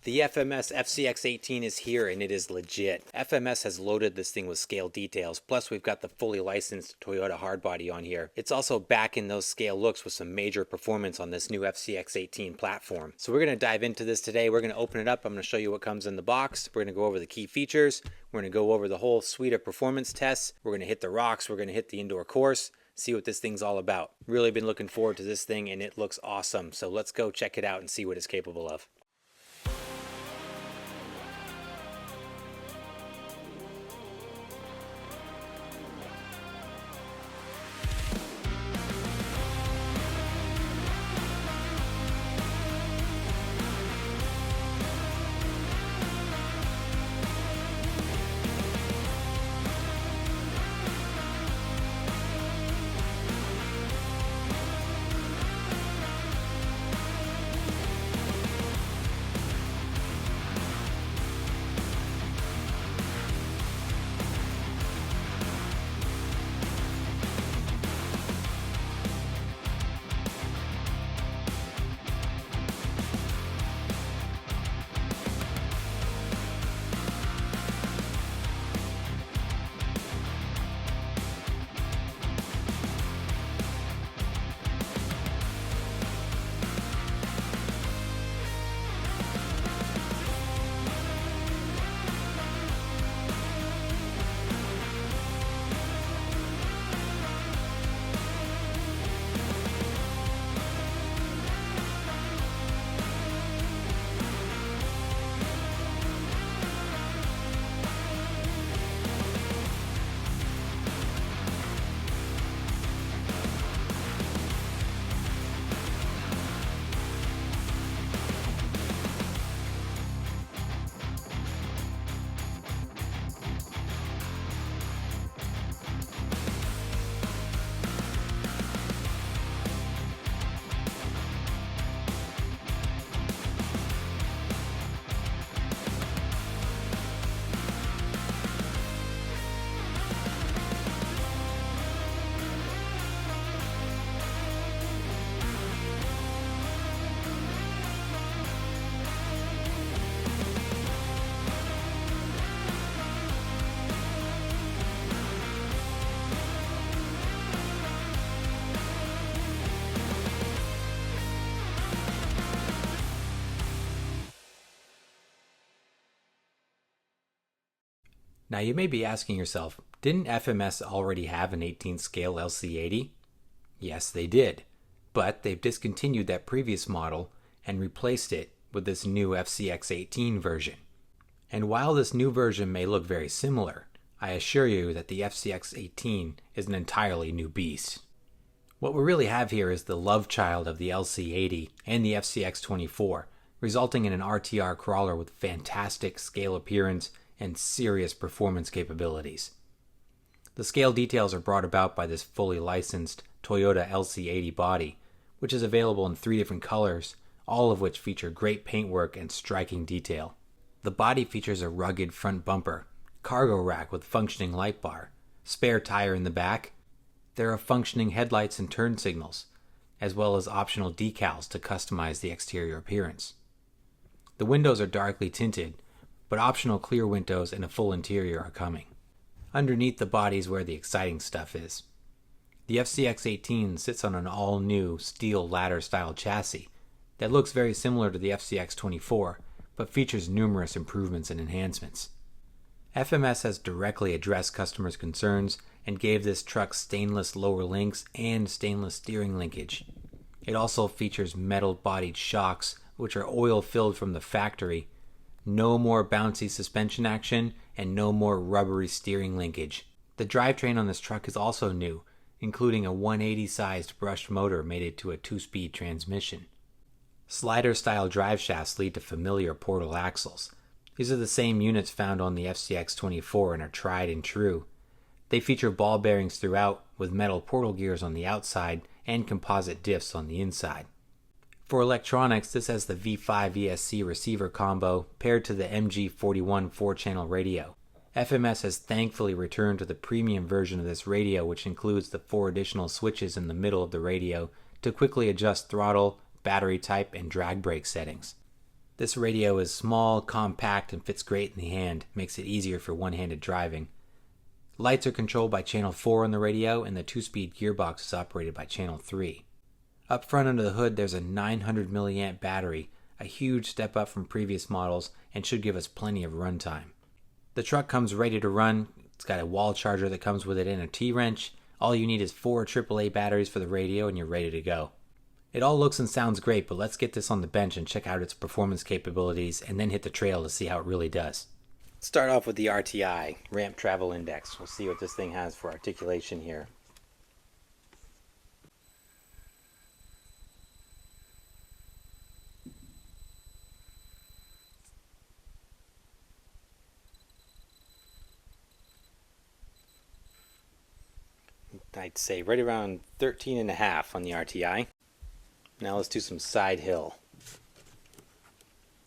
The FMS FCX18 is here and it is legit. FMS has loaded this thing with scale details, plus we've got the fully licensed Toyota hardbody on here. It's also back in those scale looks with some major performance on this new FCX18 platform. So we're going to dive into this today. We're going to open it up. I'm going to show you what comes in the box. We're going to go over the key features. We're going to go over the whole suite of performance tests. We're going to hit the rocks. We're going to hit the indoor course. See what this thing's all about. Really been looking forward to this thing and it looks awesome. So let's go check it out and see what it's capable of. Now you may be asking yourself, didn't FMS already have an 18 scale LC80? Yes, they did, but they've discontinued that previous model and replaced it with this new FCX18 version. And while this new version may look very similar, I assure you that the FCX18 is an entirely new beast. What we really have here is the love child of the LC80 and the FCX24, resulting in an RTR crawler with fantastic scale appearance and serious performance capabilities. The scale details are brought about by this fully licensed Toyota LC80 body, which is available in 3 different colors, all of which feature great paintwork and striking detail. The body features a rugged front bumper, cargo rack with functioning light bar, spare tire in the back. There are functioning headlights and turn signals, as well as optional decals to customize the exterior appearance. The windows are darkly tinted, but optional clear windows and a full interior are coming. Underneath the body is where the exciting stuff is. The FCX18 sits on an all-new steel ladder-style chassis that looks very similar to the FCX24, but features numerous improvements and enhancements. FMS has directly addressed customers' concerns and gave this truck stainless lower links and stainless steering linkage. It also features metal-bodied shocks, which are oil-filled from the factory. No more bouncy suspension action, and no more rubbery steering linkage. The drivetrain on this truck is also new, including a 180-sized brushed motor mated to a 2-speed transmission. Slider-style drive shafts lead to familiar portal axles. These are the same units found on the FCX24 and are tried and true. They feature ball bearings throughout, with metal portal gears on the outside and composite diffs on the inside. For electronics, this has the V5 ESC receiver combo paired to the MG41 4-channel radio. FMS has thankfully returned to the premium version of this radio, which includes the 4 additional switches in the middle of the radio to quickly adjust throttle, battery type, and drag brake settings. This radio is small, compact, and fits great in the hand, makes it easier for one-handed driving. Lights are controlled by channel 4 on the radio, and the 2-speed gearbox is operated by channel 3. Up front under the hood there's a 900 milliamp battery, a huge step up from previous models, and should give us plenty of runtime. The truck comes ready to run. It's got a wall charger that comes with it and a T-wrench. All you need is 4 AAA batteries for the radio and you're ready to go. It all looks and sounds great, but let's get this on the bench and check out its performance capabilities and then hit the trail to see how it really does. Start off with the RTI, Ramp Travel Index. We'll see what this thing has for articulation here. I'd say right around 13.5 on the RTI. Now let's do some side hill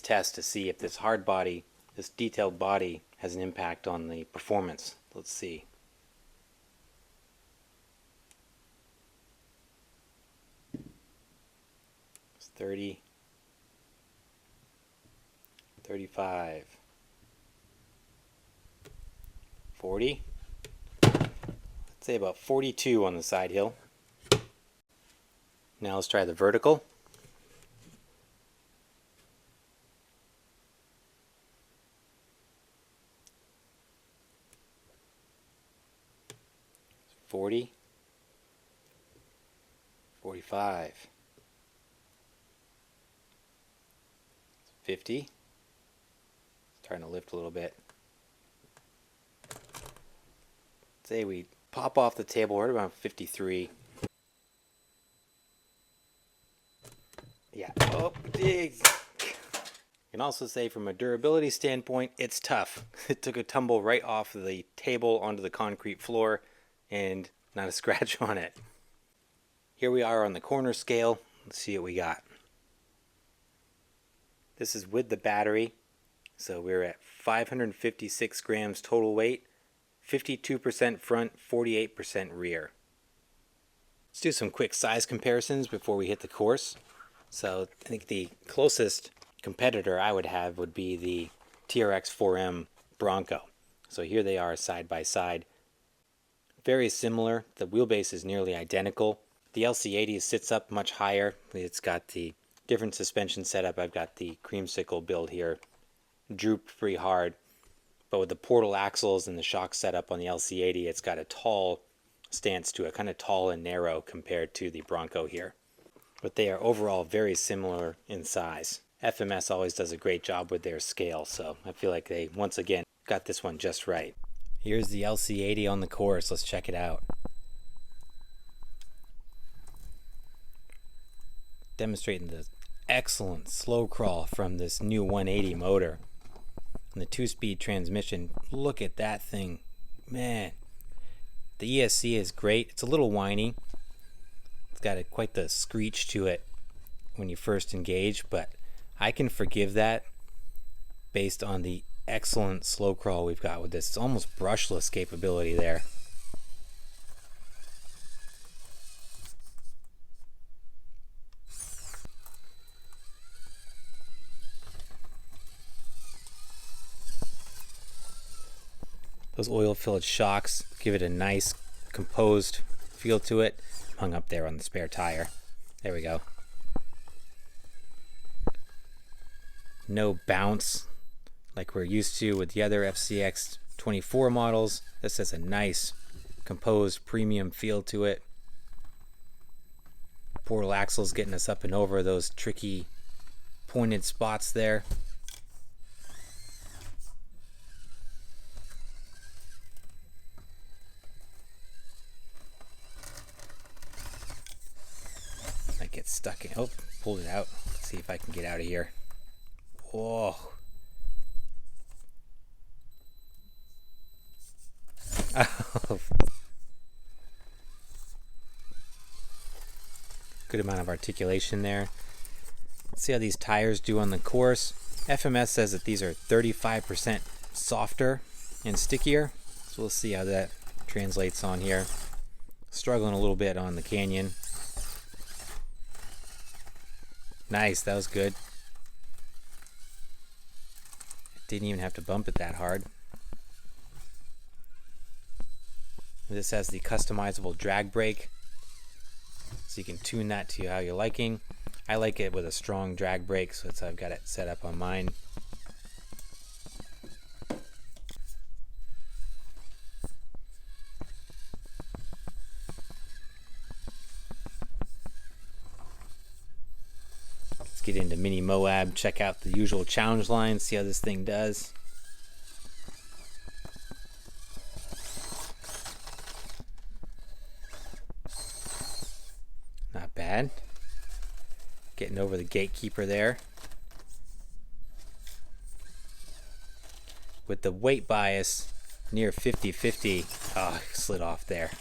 test to see if this hard body, this detailed body, has an impact on the performance. Let's see. It's 30, 35, 40. Let's say about 42 on the side hill. Now let's try the vertical. It's 40, 45, 50. Starting to lift a little bit. Say we pop off the table right around 53. Yeah. Oh, dig. You can also say from a durability standpoint, it's tough. It took a tumble right off the table onto the concrete floor and not a scratch on it. Here we are on the corner scale. Let's see what we got. This is with the battery. So we're at 556 grams total weight, 52% front, 48% rear. Let's do some quick size comparisons before we hit the course. So I think the closest competitor I would have would be the TRX-4M Bronco. So here they are side by side. Very similar. The wheelbase is nearly identical. The LC80 sits up much higher. It's got the different suspension setup. I've got the creamsicle build here. Drooped pretty hard. But with the portal axles and the shock setup on the LC80, it's got a tall stance to it, kind of tall and narrow compared to the Bronco here. But they are overall very similar in size. FMS always does a great job with their scale, so I feel like they once again got this one just right. Here's the LC80 on the course. Let's check it out. Demonstrating the excellent slow crawl from this new 180 motor. And the 2-speed transmission, look at that thing. Man, the ESC is great. It's a little whiny. Got quite the screech to it when you first engage, but I can forgive that based on the excellent slow crawl we've got with this. It's almost brushless capability there. Those oil-filled shocks give it a nice composed feel to it. Hung up there on the spare tire. There we go. No bounce like we're used to with the other FCX24 models. This has a nice composed premium feel to it. Portal axles getting us up and over those tricky pointed spots there. Get stuck in. Oh, pulled it out. Let's see if I can get out of here. Whoa. Good amount of articulation there. Let's see how these tires do on the course. FMS says that these are 35% softer and stickier. So we'll see how that translates on here. Struggling a little bit on the Canyon. Nice, that was good. Didn't even have to bump it that hard. This has the customizable drag brake, so you can tune that to how you're liking. I like it with a strong drag brake, so that's how I've got it set up on mine. Let's get into Mini Moab, check out the usual challenge line, see how this thing does. Not bad. Getting over the gatekeeper there. With the weight bias near 50-50, oh, slid off there.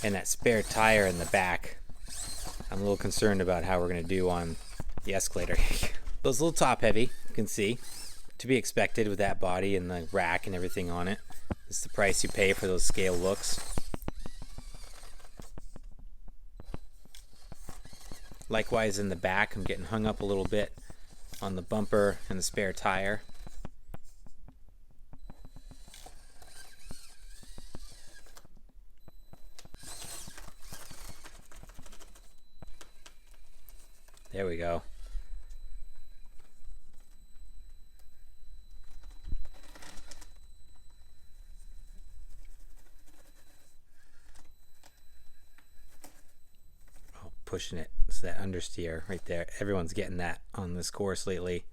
And that spare tire in the back, I'm a little concerned about how we're going to do on the escalator. Those a little top heavy, you can see. To be expected with that body and the rack and everything on it. It's the price you pay for those scale looks. Likewise in the back, I'm getting hung up a little bit on the bumper and the spare tire. There we go. Oh, pushing it. It's that understeer right there. Everyone's getting that on this course lately.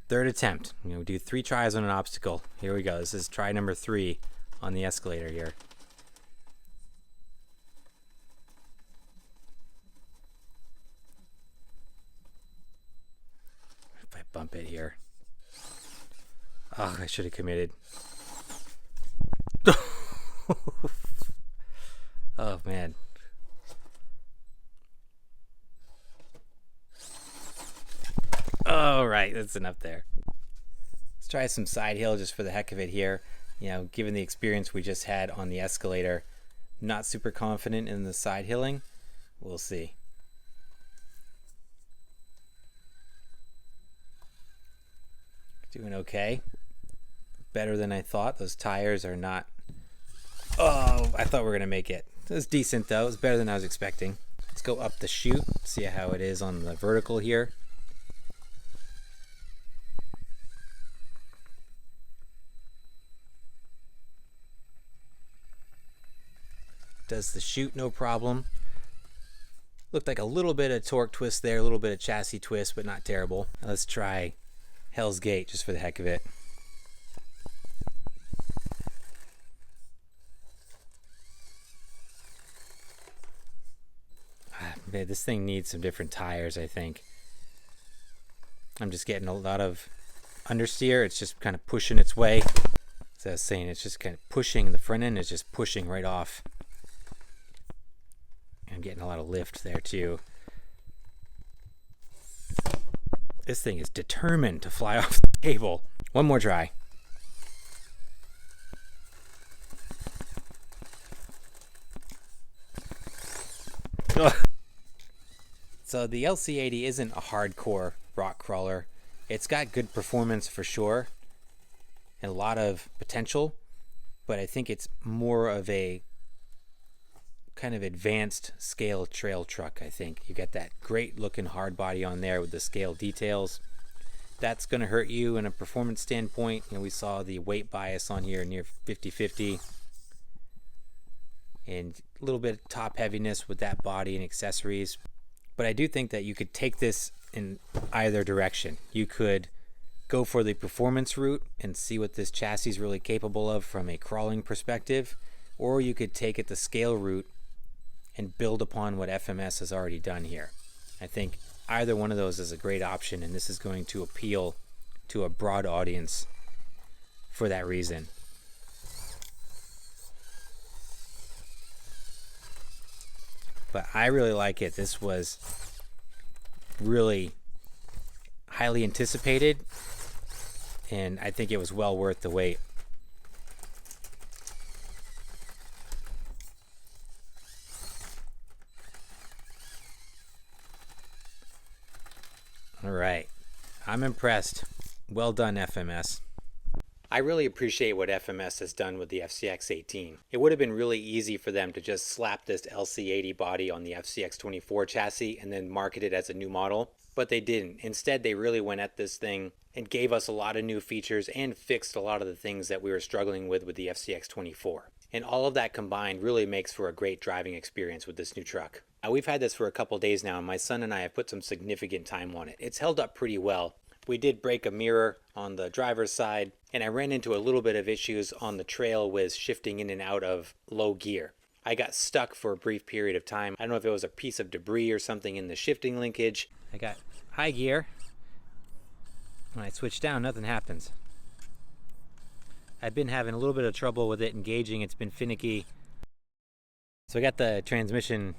Third attempt. We do 3 tries on an obstacle. Here we go. This is try number 3 on the escalator here. If I bump it here. Oh, I should have committed. Oh, man. All right, that's enough there. Let's try some side hill just for the heck of it here. You know, given the experience we just had on the escalator, not super confident in the side hilling. We'll see. Doing okay. Better than I thought. Those tires are not... Oh, I thought we were going to make it. It was decent though. It was better than I was expecting. Let's go up the chute, see how it is on the vertical here. Does the chute no problem. Looked like a little bit of torque twist there, a little bit of chassis twist, but not terrible. Now let's try Hell's Gate just for the heck of it. Man, this thing needs some different tires, I think. I'm just getting a lot of understeer. It's just kind of pushing its way. As I was saying, it's just kind of pushing. The front end is just pushing right off. I'm getting a lot of lift there too. This thing is determined to fly off the table. One more try. Ugh. So the LC80 isn't a hardcore rock crawler. It's got good performance for sure and a lot of potential, but I think it's more of a kind of advanced scale trail truck. I think you get that great looking hard body on there with the scale details. That's going to hurt you in a performance standpoint. You know, we saw the weight bias on here near 50-50 and a little bit of top heaviness with that body and accessories. But I do think that you could take this in either direction. You could go for the performance route and see what this chassis is really capable of from a crawling perspective, or you could take it the scale route and build upon what FMS has already done here. I think either one of those is a great option, and this is going to appeal to a broad audience for that reason. but I really like it. This was really highly anticipated, and I think it was well worth the wait. All right, I'm impressed. Well done, FMS. I really appreciate what FMS has done with the FCX18. It would have been really easy for them to just slap this LC80 body on the FCX24 chassis and then market it as a new model, but they didn't. Instead, they really went at this thing and gave us a lot of new features and fixed a lot of the things that we were struggling with the FCX24. And all of that combined really makes for a great driving experience with this new truck. Now, we've had this for a couple days now, and my son and I have put some significant time on it. It's held up pretty well. We did break a mirror on the driver's side, and I ran into a little bit of issues on the trail with shifting in and out of low gear. I got stuck for a brief period of time. I don't know if it was a piece of debris or something in the shifting linkage. I got high gear. When I switch down, nothing happens. I've been having a little bit of trouble with it engaging. It's been finicky. So I got the transmission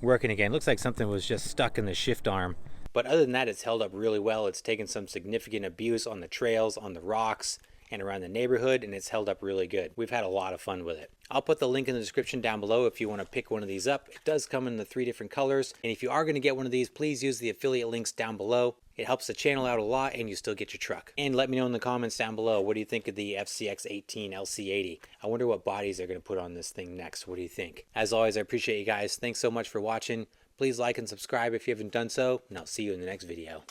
working again. Looks like something was just stuck in the shift arm. But other than that, it's held up really well. It's taken some significant abuse on the trails, on the rocks, and around the neighborhood, and it's held up really good. We've had a lot of fun with it. I'll put the link in the description down below if you want to pick one of these up. It does come in the 3 different colors, and if you are going to get one of these, please use the affiliate links down below. It helps the channel out a lot, and you still get your truck. And let me know in the comments down below, what do you think of the FCX18 LC80? I wonder what bodies they're going to put on this thing next. What do you think? As always, I appreciate you guys. Thanks so much for watching. Please like and subscribe if you haven't done so, and I'll see you in the next video.